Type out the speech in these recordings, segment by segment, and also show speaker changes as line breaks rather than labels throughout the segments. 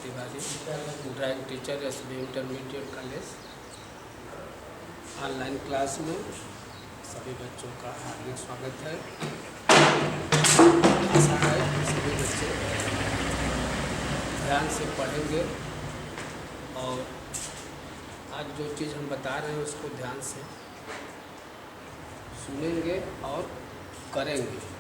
Tiwari, drawing teacher SB intermediate college. Online class में सभी बच्चों का हार्दिक स्वागत है। आशा है सभी बच्चे ध्यान से पढ़ेंगे और आज जो चीज़ हम बता रहे हैं उसको ध्यान से सुनेंगे और करेंगे।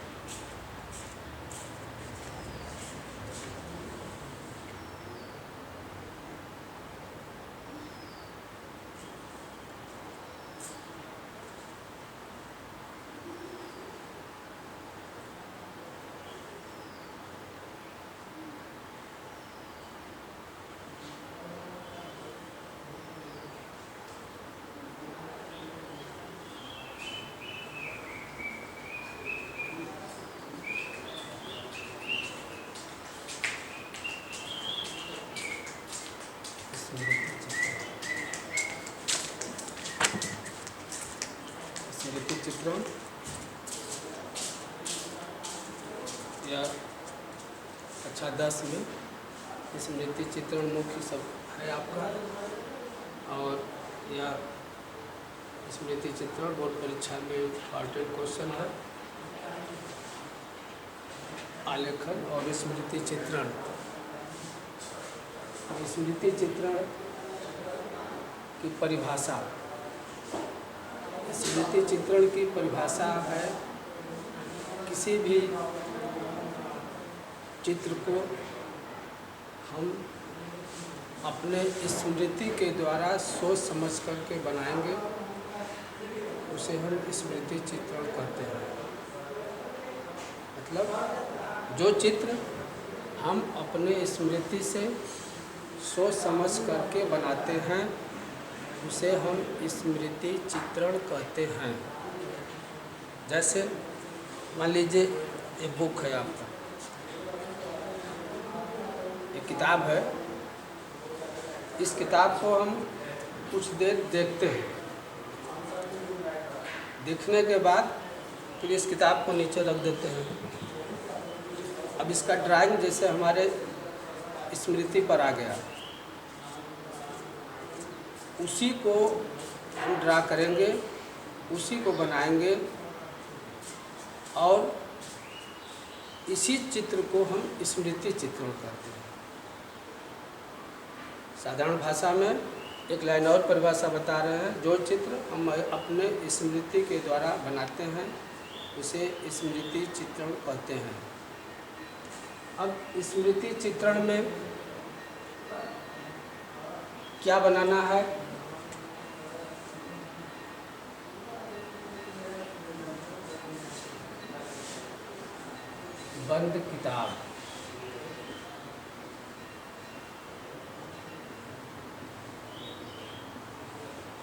स्मृति चित्रण या कक्षा 10 में स्मृति चित्रण मुख्य सब है आपका, और यह स्मृति चित्रण बोर्ड परीक्षा में इम्पॉर्टेंट क्वेश्चन है। आलेखन और स्मृति चित्रण। स्मृति चित्रण की परिभाषा। स्मृति चित्रण की परिभाषा है किसी भी चित्र को हम अपने स्मृति के द्वारा सोच समझ करके बनाएंगे, उसे हम स्मृति चित्रण कहते हैं। मतलब जो चित्र हम अपने स्मृति से सोच समझ करके बनाते हैं उसे हम स्मृति चित्रण कहते हैं। जैसे मान लीजिए एक बुक है आपका, एक किताब है। इस किताब को हम कुछ देर देखते हैं, देखने के बाद फिर इस किताब को नीचे रख देते हैं। अब इसका ड्राइंग जैसे हमारे स्मृति पर आ गया, उसी को हम ड्रा करेंगे, उसी को बनाएंगे और इसी चित्र को हम स्मृति चित्रण कहते हैं। साधारण भाषा में एक लाइन और परिभाषा बता रहे हैं, जो चित्र हम अपने स्मृति के द्वारा बनाते हैं उसे स्मृति चित्रण कहते हैं। अब स्मृति चित्रण में क्या बनाना है? बंद किताब।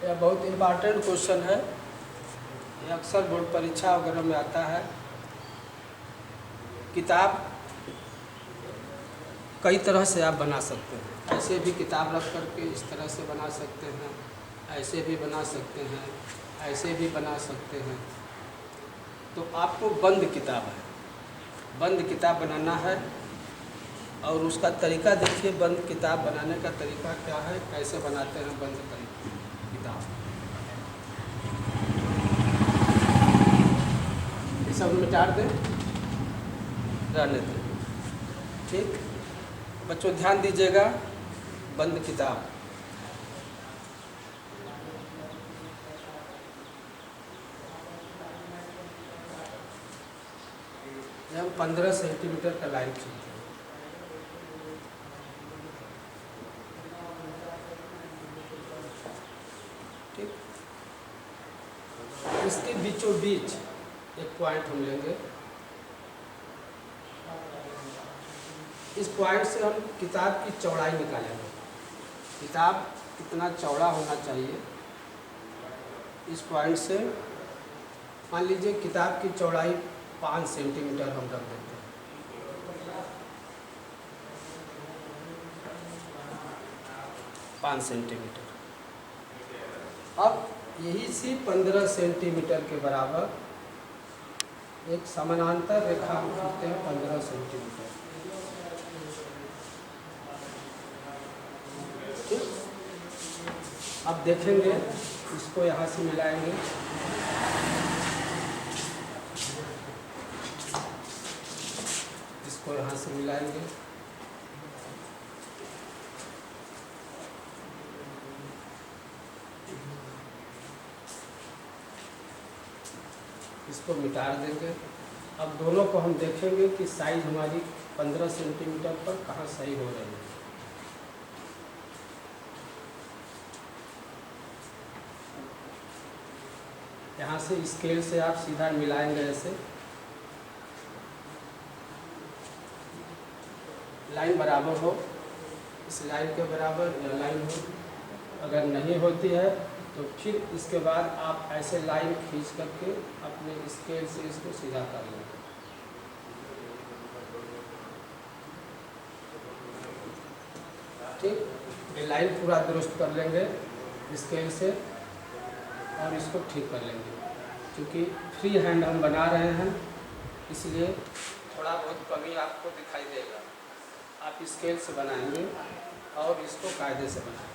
यह बहुत इम्पॉर्टेंट क्वेश्चन है, यह अक्सर बोर्ड परीक्षा वगैरह में आता है। किताब कई तरह से आप बना सकते हैं। ऐसे भी किताब रख करके इस तरह से बना सकते हैं, ऐसे भी बना सकते हैं, ऐसे भी बना सकते हैं। तो आपको बंद किताब है, बंद किताब बनाना है और उसका तरीका देखिए। बंद किताब बनाने का तरीका क्या है, कैसे बनाते हैं बंद किताब। ये सब मिटा दें, रहने दें। ठीक बच्चों, ध्यान दीजिएगा। बंद किताब। हम 15 सेंटीमीटर का लाइन खींचते हैं। ठीक, इसके बीचों बीच एक पॉइंट हम लेंगे। इस पॉइंट से हम किताब की चौड़ाई निकालेंगे। किताब कितना चौड़ा होना चाहिए, इस पॉइंट से मान लीजिए किताब की चौड़ाई 5 सेंटीमीटर हम रख देते हैं। 5 सेंटीमीटर। अब यही सी 15 सेंटीमीटर के बराबर एक समानांतर रेखा हम खींचते हैं 15 सेंटीमीटर। अब देखेंगे, इसको यहाँ से मिलाएंगे, इसको यहाँ से मिलाएंगे, इसको मिटा देंगे। अब दोनों को हम देखेंगे कि साइज हमारी 15 सेंटीमीटर पर कहाँ सही हो रही है। यहाँ से स्केल से आप सीधा मिलाएंगे, ऐसे लाइन बराबर हो, इस लाइन के बराबर यह लाइन हो। अगर नहीं होती है तो फिर इसके बाद आप ऐसे लाइन खींच करके अपने स्केल से इसको सीधा कर लेंगे। ठीक, ये लाइन पूरा दुरुस्त कर लेंगे स्केल से और इसको ठीक कर लेंगे। क्योंकि फ्री हैंड हम बना रहे हैं, इसलिए थोड़ा बहुत कमी आपको दिखाई देगा। आप स्केल से बनाएंगे और इसको कायदे से बनाएंगे।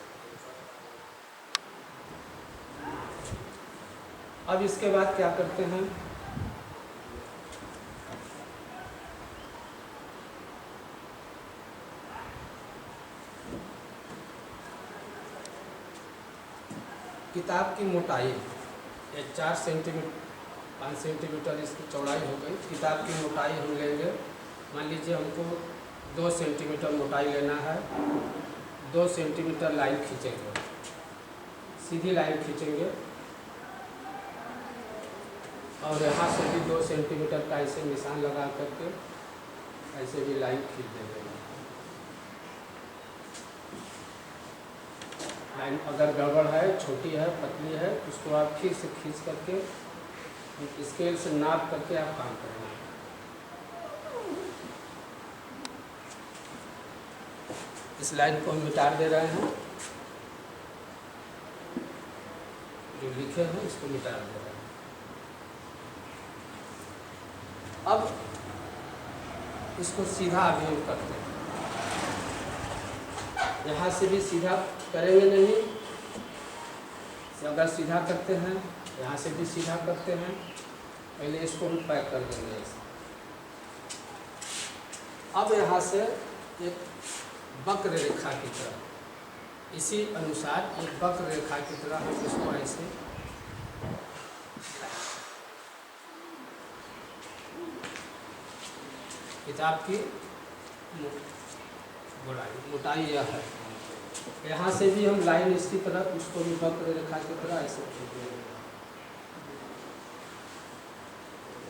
अब इसके बाद क्या करते हैं, किताब की मोटाई 4 सेंटीमीटर 5 सेंटीमीटर इसकी चौड़ाई हो गई। किताब की मोटाई हम लेंगे, मान लीजिए हमको 2 सेंटीमीटर मोटाई लेना है। 2 सेंटीमीटर लाइन खींचेंगे, सीधी लाइन खींचेंगे और यहाँ से भी 2 सेंटीमीटर का ऐसे निशान लगा करके ऐसे भी लाइन खींच देंगे। लाइन अगर गड़बड़ है, छोटी है, पतली है, उसको आप फिर से खींच करके स्केल से नाप करके आप काम करेंगे। इस लाइन को हम मिटा दे रहे हैं, जो लिखे हैं इसको मिटा दे रहे हैं। अब इसको सीधा अभी हम करते हैं। यहाँ से भी सीधा करेंगे नहीं, अगर सीधा करते हैं यहाँ से भी सीधा करते हैं। पहले इसको हम पैक कर देंगे। अब यहाँ से एक वक्र रेखा की तरह, इसी अनुसार एक वक्र रेखा की तरह हम इसको ऐसे किताब की मोटाई यह है। यहाँ से भी हम लाइन इसकी तरह, उसको भी वक्र रेखा की तरह ऐसे खींचेंगे।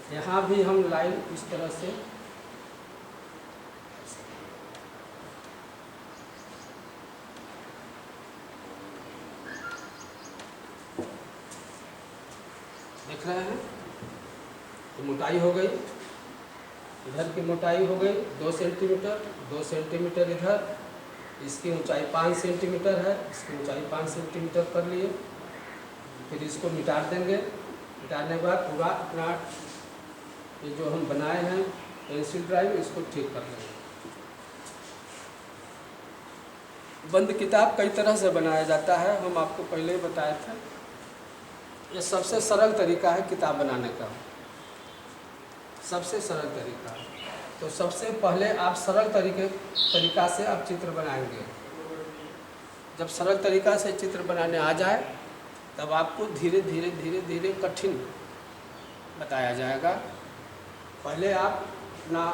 यहाँ भी हम लाइन इस तरह से देख रहे हैं। तो मोटाई हो गई, इधर की मोटाई हो गई 2 सेंटीमीटर, 2 सेंटीमीटर इधर, इसकी ऊंचाई 5 सेंटीमीटर है, इसकी ऊंचाई 5 सेंटीमीटर कर लिए। फिर इसको मिटा देंगे। मिटाने के बाद पूरा अपना ये जो हम बनाए हैं पेंसिल ड्राइव, इसको ठीक कर लेंगे। बंद किताब कई तरह से बनाया जाता है, हम आपको पहले ही बताए थे। ये सबसे सरल तरीका है किताब बनाने का, सबसे सरल तरीका। तो सबसे पहले आप सरल तरीका से आप चित्र बनाएंगे। जब सरल तरीका से चित्र बनाने आ जाए तब आपको धीरे धीरे धीरे धीरे कठिन बताया जाएगा। पहले आप अपना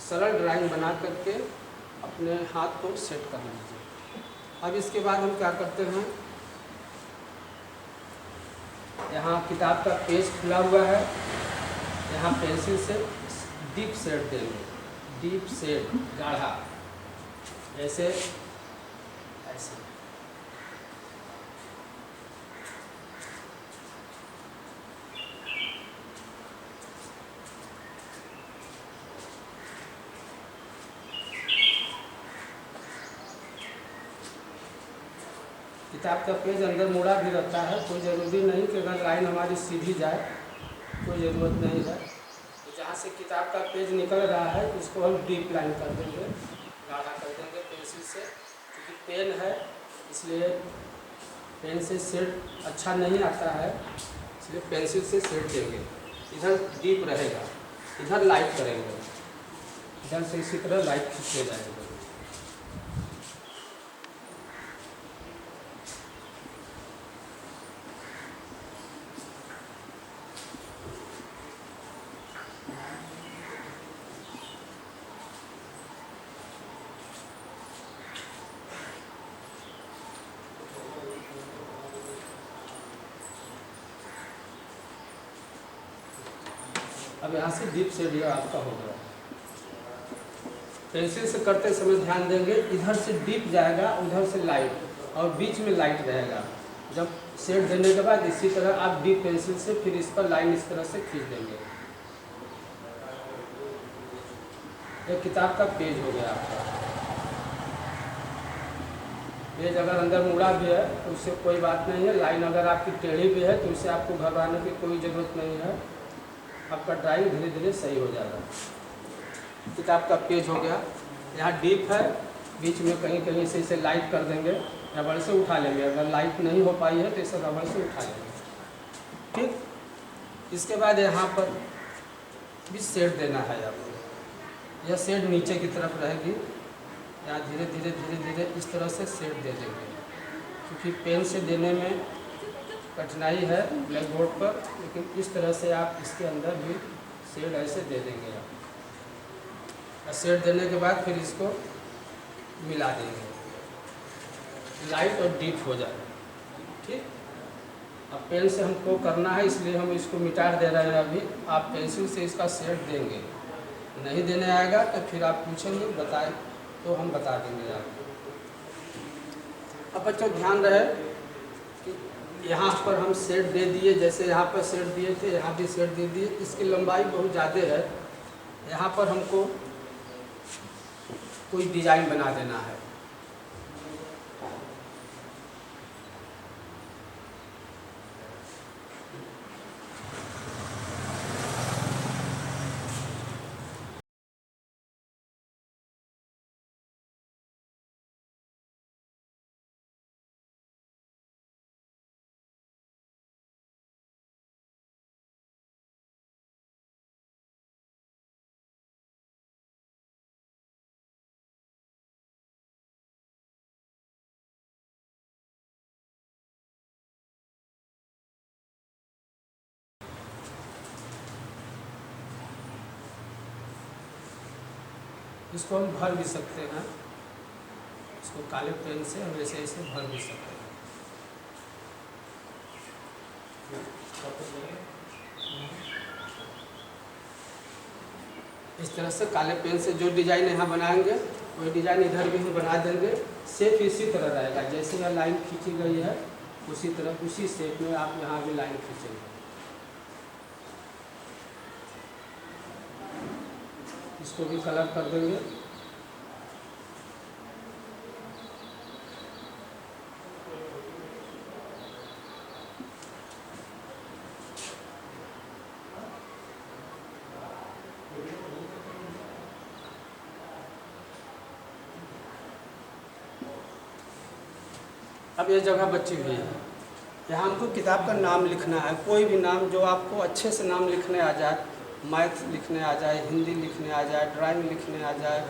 सरल ड्राइंग बना करके अपने हाथ को सेट कर लीजिए। अब इसके बाद हम क्या करते हैं, यहाँ किताब का पेज खुला हुआ है, यहाँ पेंसिल से डीप शेड देंगे, डीप शेड गाढ़ा, जैसे ऐसे। किताब का पेज अंदर मुड़ा भी रहता है, कोई ज़रूरी नहीं कि अगर लाइन हमारी सीधी जाए, कोई ज़रूरत नहीं है। तो जहाँ से किताब का पेज निकल रहा है उसको हम डीप लाइन कर देंगे, गाढ़ा कर देंगे पेंसिल से। क्योंकि पेन है इसलिए पेन से शेड अच्छा नहीं आता है, इसलिए पेंसिल से शेड देंगे। इधर डीप रहेगा, इधर लाइट करेंगे, इधर से इसी तरह लाइट खींचते जाएंगे। अब यहाँ से डीप शेड ये आपका हो गया। पेंसिल से करते समय ध्यान देंगे, इधर से डीप जाएगा, उधर से लाइट, और बीच में लाइट रहेगा। जब शेड देने के बाद इसी तरह आप डीप पेंसिल से फिर इस पर लाइन इस तरह से खींच देंगे। एक किताब का पेज हो गया आपका। पेज अगर अंदर मुड़ा भी है तो उससे कोई बात नहीं है, लाइन अगर आपकी टेढ़ी भी है तो उससे आपको घबराने की कोई ज़रूरत नहीं है, आपका ड्राइंग धीरे धीरे सही हो जाएगा। किताब का पेज हो गया, यहाँ डीप है, बीच में कहीं कहीं से इसे लाइट कर देंगे, रबड़ से उठा लेंगे। अगर लाइट नहीं हो पाई है तो इसे रबड़ से उठा लेंगे। ठीक, इसके बाद यहाँ पर भी शेड देना है आपको। यह शेड नीचे की तरफ रहेगी, यहाँ धीरे धीरे धीरे धीरे इस तरह से शेड दे देंगे। क्योंकि पेन से देने में कठिनाई है ब्लैक बोर्ड पर, लेकिन इस तरह से आप इसके अंदर भी शेड ऐसे दे देंगे आप। शेड देने के बाद फिर इसको मिला देंगे, लाइट और डीप हो जाए। ठीक, अब पेन से हमको करना है इसलिए हम इसको मिटा दे रहे हैं अभी। आप पेंसिल से इसका शेड देंगे, नहीं देने आएगा तो फिर आप पूछेंगे, बताए तो हम बता देंगे आपको। अब बच्चों ध्यान रहे कि यहाँ पर हम शेड दे दिए, जैसे यहाँ पर शेड दिए थे, यहाँ भी शेड दे दिए। इसकी लंबाई बहुत ज़्यादा है, यहाँ पर हमको कोई डिज़ाइन बना देना है। इसको हम भर भी सकते हैं, इसको काले पेन से हम ऐसे ऐसे भर भी सकते हैं। इस तरह से काले पेन से जो डिज़ाइन यहाँ बनाएंगे वही डिज़ाइन इधर भी हम बना देंगे। शेप इसी तरह रहेगा, जैसे यह लाइन खींची गई है उसी तरह उसी शेप में आप यहाँ भी लाइन खींचेंगे। इसको भी कलर कर देंगे। अब ये जगह बची हुई है, यहाँ हमको किताब का नाम लिखना है। कोई भी नाम जो आपको अच्छे से नाम लिखने आ जाए, मैथ लिखने आ जाए, हिंदी लिखने आ जाए, ड्राइंग लिखने आ जाए,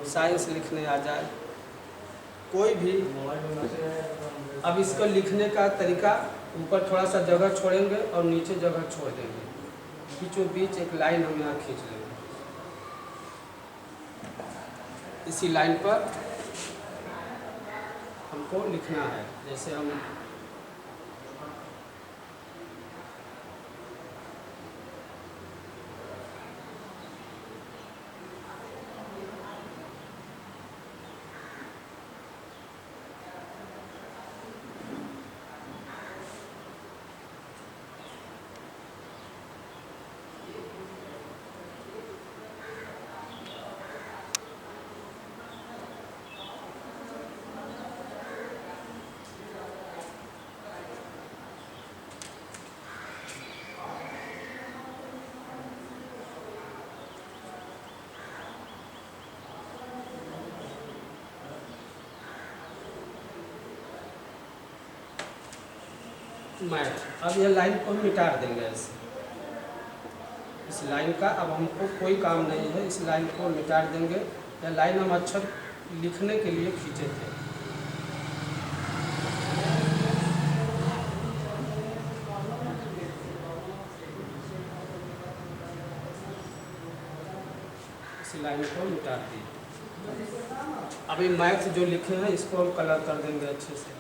साइंस लिखने आ जाए, कोई भी। अब इसको लिखने का तरीका, ऊपर थोड़ा सा जगह छोड़ेंगे और नीचे जगह छोड़ देंगे, बीचों बीच एक लाइन हम यहाँ खींच लेंगे। इसी लाइन पर हमको लिखना है, जैसे हम मैथ। अब यह लाइन को मिटा देंगे ऐसे, इस लाइन का अब हमको कोई काम नहीं है, इस लाइन को मिटा देंगे। यह लाइन हम अक्षर लिखने के लिए खींचे थे। इस लाइन को मिटा दिए। अभी मैथ जो लिखे हैं इसको हम कलर कर देंगे अच्छे से।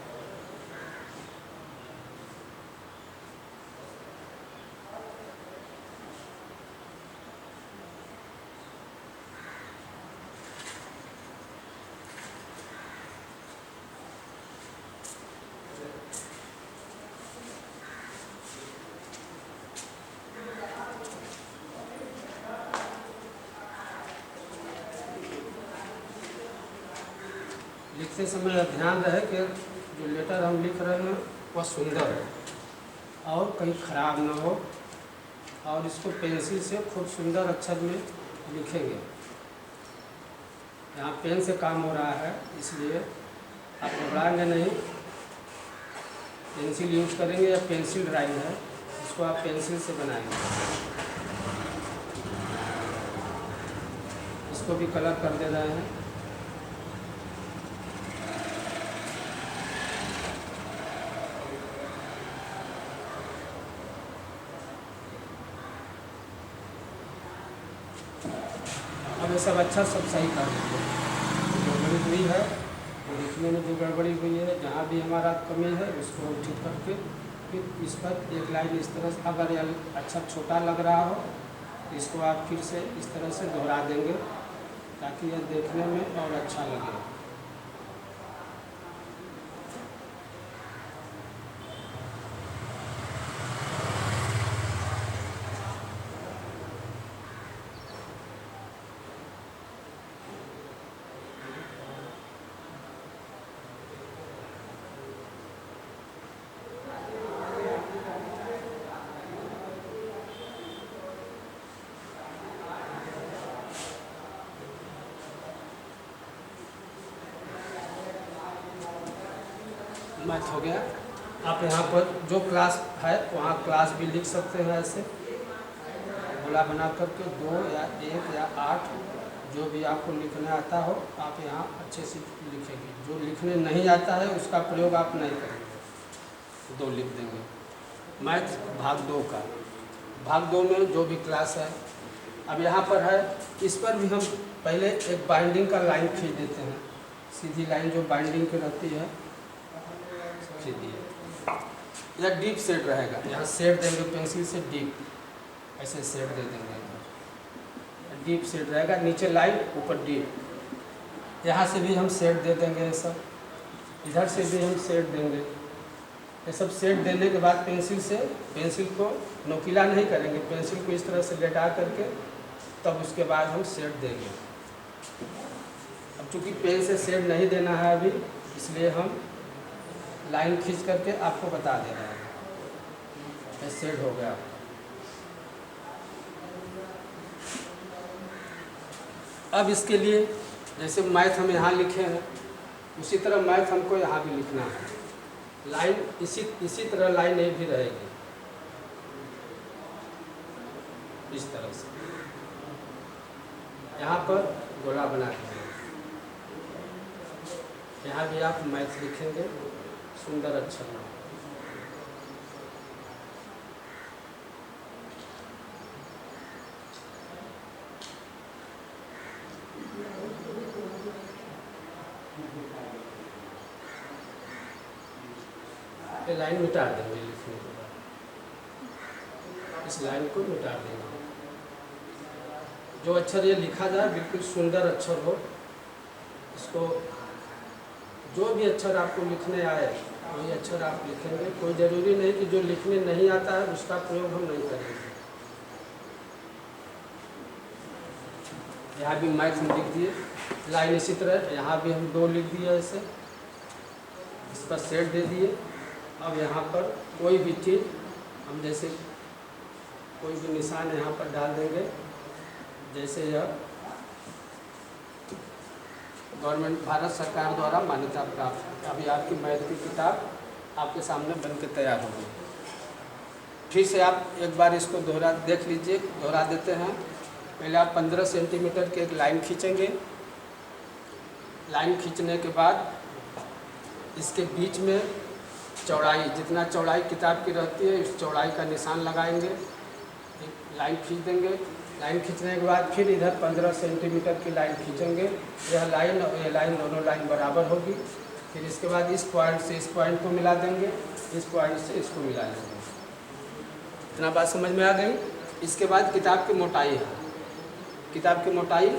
लिखते समय ध्यान रहे कि जो लेटर हम लिख रहे हैं वह सुंदर हो और कहीं खराब ना हो, और इसको पेंसिल से खूब सुंदर अक्षर में लिखेंगे। यहाँ पेन से काम हो रहा है इसलिए आप घबराएंगे नहीं, पेंसिल यूज करेंगे या पेंसिल ड्राइंग है इसको आप पेंसिल से बनाएंगे। इसको भी कलर कर दे रहे हैं। अब ये सब अच्छा सब सही कर देंगे। जो गड़बड़ी हुई है वो लिखने में जो गड़बड़ी हुई है, जहाँ भी हमारा कमी है उसको ठीक करके फिर इस पर एक लाइन इस तरह से, अगर यह अच्छा छोटा लग रहा हो तो इसको आप फिर से इस तरह से दोहरा देंगे ताकि यह देखने में और अच्छा लगे। मैथ हो गया। आप यहाँ पर जो क्लास है वहाँ क्लास भी लिख सकते हैं ऐसे गोला बना करके 2 या 1 या 8 जो भी आपको लिखना आता हो आप यहाँ अच्छे से लिखेंगे। जो लिखने नहीं आता है उसका प्रयोग आप नहीं करेंगे, 2 लिख देंगे। मैथ भाग 2 का, भाग 2 में जो भी क्लास है अब यहाँ पर है, इस पर भी हम पहले एक बाइंडिंग का लाइन खींच देते हैं। सीधी लाइन जो बाइंडिंग की रहती है सीधी है, या डीप शेड रहेगा, यहाँ शेड देंगे पेंसिल से डीप, ऐसे शेड दे देंगे, डीप शेड रहेगा, नीचे लाइन ऊपर डीप। यहाँ से भी हम शेड दे देंगे, ये सब इधर से भी हम शेड देंगे। ये सब शेड देने के बाद पेंसिल से, पेंसिल को नोकीला नहीं करेंगे, पेंसिल को इस तरह से लेटा करके तब उसके बाद हम शेड देंगे। अब चूँकि पेन से शेड नहीं देना है अभी, इसलिए हम लाइन खींच करके आपको बता दे रहे हैं। ये शेड हो गया। अब इसके लिए जैसे मैथ हम यहाँ लिखे हैं उसी तरह मैथ हमको यहाँ भी लिखना है। लाइन इसी तरह लाइन ये भी रहेगी, इस तरह से यहाँ पर गोला बना के यहाँ भी आप मैथ लिखेंगे सुंदर अक्षर में। ये लाइन मिटा देंगे लिखने के बाद, इस लाइन को मिटा देंगे। जो अक्षर ये लिखा जाए बिल्कुल सुंदर अक्षर हो, इसको जो भी अक्षर आपको लिखने आए वही अक्षर आप लिखेंगे। कोई ज़रूरी नहीं कि जो लिखने नहीं आता है उसका प्रयोग हम नहीं करेंगे। यहाँ भी मैथ हम लिख दिए, लाइन इसी तरह यहाँ भी हम 2 लिख दिए ऐसे, इस पर शेड दे दिए। अब यहाँ पर कोई भी चीज़ हम जैसे कोई भी निशान यहाँ पर डाल देंगे, जैसे यह गवर्नमेंट भारत सरकार द्वारा मान्यता प्राप्त है। अभी आपकी मैथ की किताब आपके सामने बन के तैयार हो गई। फिर से आप एक बार इसको दोहरा देख लीजिए, दोहरा देते हैं। पहले आप 15 सेंटीमीटर की एक लाइन खींचेंगे। लाइन खींचने के बाद इसके बीच में चौड़ाई, जितना चौड़ाई किताब की रहती है इस चौड़ाई का निशान लगाएंगे। एक लाइन खींच देंगे। लाइन खींचने के बाद फिर इधर 15 सेंटीमीटर की लाइन खींचेंगे। यह लाइन और यह लाइन दोनों लाइन बराबर होगी। फिर इसके बाद इस पॉइंट से इस पॉइंट को मिला देंगे, इस पॉइंट से इसको मिला लेंगे। इतना बात समझ में आ गई। इसके बाद किताब की मोटाई है। किताब की मोटाई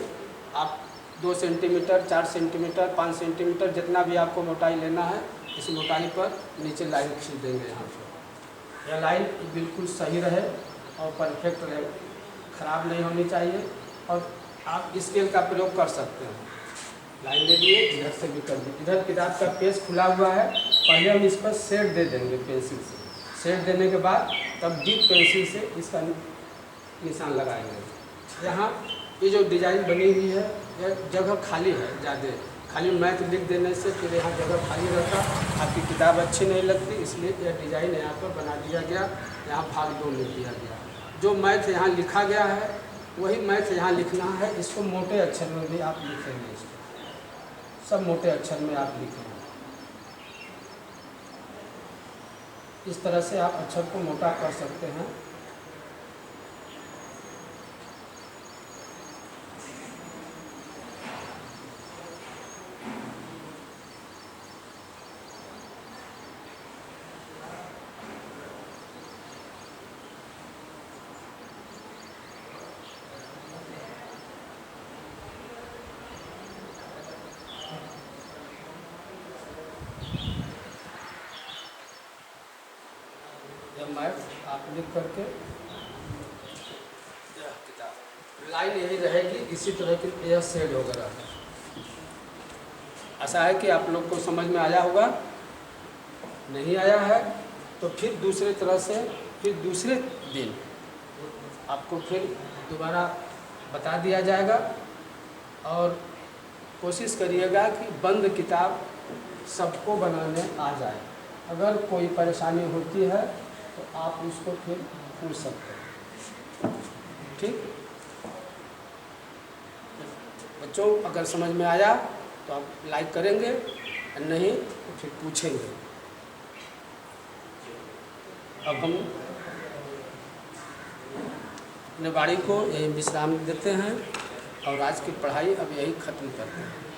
आप 2 सेंटीमीटर, 4 सेंटीमीटर, 5 सेंटीमीटर, जितना भी आपको मोटाई लेना है इस मोटाई पर नीचे लाइन खींच देंगे। यहाँ पर यह लाइन बिल्कुल सही रहे और परफेक्ट रहे, ख़राब नहीं होनी चाहिए। और आप स्केल का प्रयोग कर सकते हैं। लाइन ले लिए, इधर से भी कर दीजिए। इधर किताब का पेज खुला हुआ है, पहले हम इस पर शेड दे देंगे पेंसिल से। शेड देने के बाद तब डीप पेंसिल से इसका निशान लगाएंगे। यहाँ ये जो डिज़ाइन बनी हुई है यह जगह खाली है ज़्यादा, खाली मैथ लिख देने से फिर यहाँ जगह खाली रहता, आपकी किताब अच्छी नहीं लगती, इसलिए यह डिज़ाइन यहाँ पर बना दिया गया। यहाँ भाग 2 में दिया गया। जो मैथ यहाँ लिखा गया है वही मैथ यहाँ लिखना है। इसको मोटे अक्षर में भी आप लिखेंगे, इसको सब मोटे अक्षर में आप लिखेंगे। इस तरह से आप अक्षर को मोटा कर सकते हैं। मैथ आप लिख करके किताब लाइन यही रहेगी, इसी तरह की यह शेड वगैरह है। ऐसा है कि आप लोग को समझ में आया होगा। नहीं आया है तो फिर दूसरे तरह से फिर दूसरे दिन आपको फिर दोबारा बता दिया जाएगा। और कोशिश करिएगा कि बंद किताब सबको बनाने आ जाए। अगर कोई परेशानी होती है तो आप उसको फिर पूछ सकते हैं। ठीक बच्चों, अगर समझ में आया तो आप लाइक करेंगे, नहीं तो फिर पूछेंगे। अब हम अपने बाड़ी को यही विश्राम देते हैं और आज की पढ़ाई अब यही ख़त्म करते हैं।